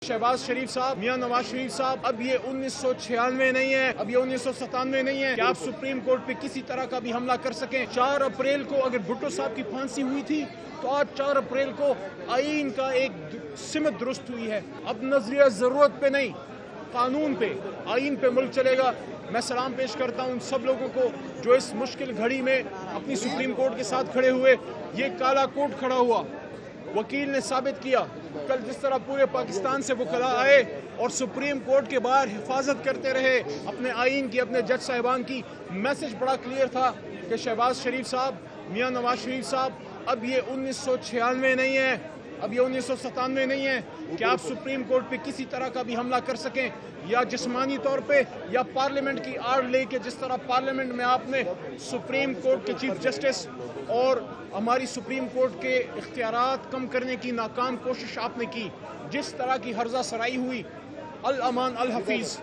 शहबाज शरीफ साहब, मियां नवाज शरीफ साहब, अब ये 1996 नहीं है, अब ये 1997 नहीं है कि आप सुप्रीम कोर्ट पे किसी तरह का भी हमला कर सकें। 4 अप्रैल को अगर भुट्टो साहब की फांसी हुई थी तो आज 4 अप्रैल को आईन का एक सिमत दुरुस्त हुई है। अब नजरिया जरूरत पे नहीं, कानून पे, आईन पे मुल्क चलेगा। मैं सलाम पेश करता हूँ उन सब लोगों को जो इस मुश्किल घड़ी में अपनी सुप्रीम कोर्ट के साथ खड़े हुए। ये काला कोट खड़ा हुआ, वकील ने साबित किया, कल जिस तरह पूरे पाकिस्तान से वकला आए और सुप्रीम कोर्ट के बाहर हिफाजत करते रहे अपने आईन की, अपने जज साहिबान की। मैसेज बड़ा क्लियर था कि शहबाज शरीफ साहब, मियां नवाज शरीफ साहब, अब ये 1996 नहीं है, अब ये 1997 नहीं है कि आप सुप्रीम कोर्ट पे किसी तरह का भी हमला कर सकें, या जिस्मानी तौर पे या पार्लियामेंट की आड़ लेके। जिस तरह पार्लियामेंट में आपने सुप्रीम कोर्ट के चीफ जस्टिस और हमारी सुप्रीम कोर्ट के इख्तियारात कम करने की नाकाम कोशिश आपने की, जिस तरह की हर्जा सराई हुई अल अमान अल हफीज़,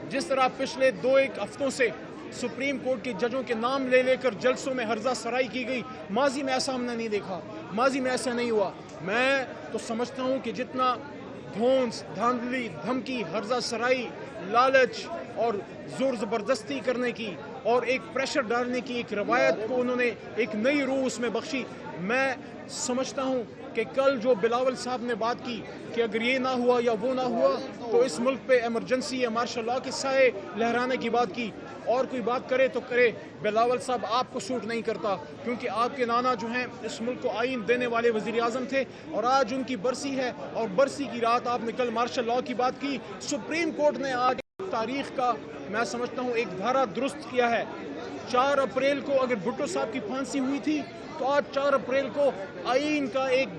जिस तरह पिछले 2-1 हफ्तों से सुप्रीम कोर्ट के जजों के नाम ले लेकर जलसों में हर्जा सराई की गई, माजी में ऐसा हमने नहीं देखा, माजी में ऐसा नहीं हुआ। मैं तो समझता हूँ कि जितना धौंस, धांधली, धमकी, हर्जा सराई, लालच और ज़ोर ज़बरदस्ती करने की और एक प्रेशर डालने की एक रवायत को उन्होंने एक नई रूह उसमें बख्शी। मैं समझता हूँ कि कल जो बिलावल साहब ने बात की कि अगर ये ना हुआ या वो ना हुआ तो इस मुल्क पे इमरजेंसी या मार्शल लॉ के साए लहराने की बात की, और कोई बात करे तो करे, बिलावल साहब आपको सूट नहीं करता, क्योंकि आपके नाना जो हैं इस मुल्क को आइन देने वाले वज़ीर आज़म थे और आज उनकी बरसी है, और बरसी की रात आपने कल मार्शल लॉ की बात की। सुप्रीम कोर्ट ने आज तारीख का, मैं समझता हूँ, एक धारा दुरुस्त किया है। 4 अप्रैल को अगर भुट्टो साहब की फांसी हुई थी तो आज 4 अप्रैल को आईन का एक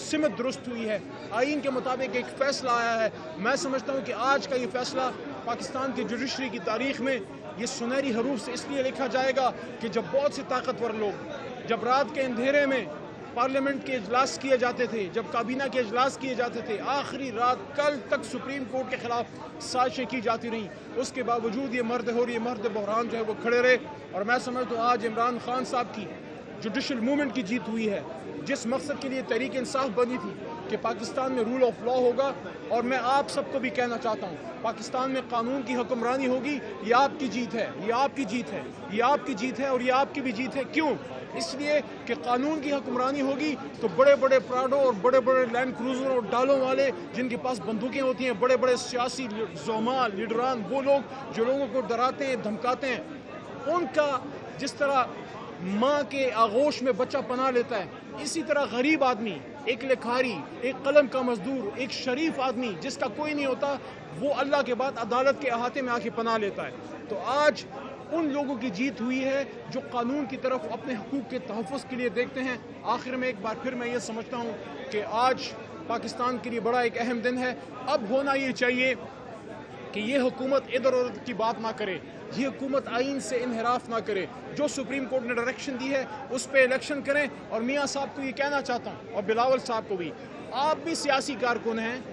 सिमत दुरुस्त हुई है, आईन के मुताबिक एक फ़ैसला आया है। मैं समझता हूँ कि आज का ये फ़ैसला पाकिस्तान की जुडिशरी की तारीख़ में ये सुनहरी हरूफ से इसलिए लिखा जाएगा कि जब बहुत से ताकतवर लोग, जब रात के अंधेरे में पार्लियामेंट के इजलास किए जाते थे, जब काबीना के इजलास किए जाते थे, आखिरी रात कल तक सुप्रीम कोर्ट के खिलाफ साजिशें की जाती रहीं, उसके बावजूद ये मर्द बहरान जो है वो खड़े रहे। और मैं समझता हूँ आज इमरान खान साहब की जुडिशल मूवमेंट की जीत हुई है, जिस मकसद के लिए तहरीक इंसाफ बनी थी कि पाकिस्तान में रूल ऑफ लॉ होगा। और मैं आप सबको भी कहना चाहता हूँ, पाकिस्तान में कानून की हुक्मरानी होगी। ये आपकी जीत है, ये आपकी जीत है, ये आपकी जीत है और ये आपकी भी जीत है। क्यों? इसलिए कि कानून की हुक्मरानी होगी तो बड़े बड़े प्राडो और बड़े बड़े लैंड क्रूजर और डालों वाले जिनके पास बंदूकें होती हैं, बड़े बड़े सियासी ज़ोमा लीडरान, वो लोग जो लोगों को डराते हैं, धमकाते हैं, उनका जिस तरह माँ के आगोश में बच्चा पनाह लेता है, इसी तरह गरीब आदमी, एक लिखारी, एक कलम का मजदूर, एक शरीफ आदमी जिसका कोई नहीं होता, वो अल्लाह के बाद अदालत के अहाते में आके पनाह लेता है। तो आज उन लोगों की जीत हुई है जो कानून की तरफ अपने हकूक़ के तहफ़्फ़ुज़ के लिए देखते हैं। आखिर में एक बार फिर मैं ये समझता हूँ कि आज पाकिस्तान के लिए बड़ा एक अहम दिन है। अब होना ये चाहिए कि ये हुकूमत इधर उधर की बात ना करे, ये हुकूमत आइन से इनहराफ ना करे। जो सुप्रीम कोर्ट ने डायरेक्शन दी है उस पर इलेक्शन करें। और मियाँ साहब को ये कहना चाहता हूँ, और बिलावल साहब को भी, आप भी सियासी कारकुन हैं,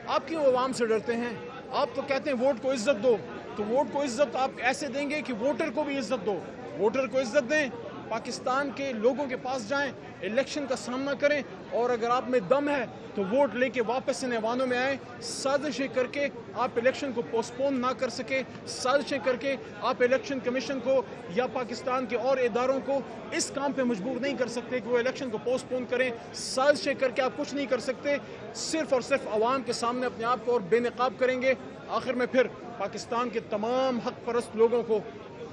आप क्यों अवाम से डरते हैं? आप तो कहते हैं वोट को इज्जत दो, तो वोट को इज्जत आप ऐसे देंगे कि वोटर को भी इज्जत दो, वोटर को इज्जत दें, पाकिस्तान के लोगों के पास जाएं, इलेक्शन का सामना करें, और अगर आप में दम है तो वोट लेके वापस इन ऐवानों में आए। साजिशें करके आप इलेक्शन को पोस्टपोन ना कर सके, साजिशें करके आप इलेक्शन कमीशन को या पाकिस्तान के और इदारों को इस काम पे मजबूर नहीं कर सकते कि वो इलेक्शन को पोस्टपोन करें। साजिशें करके आप कुछ नहीं कर सकते, सिर्फ़ और सिर्फ आवाम के सामने अपने आप को और बेनकाब करेंगे। आखिर में फिर पाकिस्तान के तमाम हक परस्त लोगों को,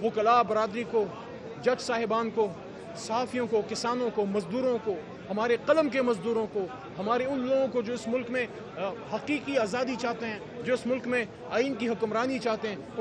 वकला बरादरी को, जज साहिबान को, सहाफ़ियों को, किसानों को, मज़दूरों को, हमारे कलम के मज़दूरों को, हमारे उन लोगों को जो इस मुल्क में हकीकी आज़ादी चाहते हैं, जो इस मुल्क में आइन की हुक्मरानी चाहते हैं,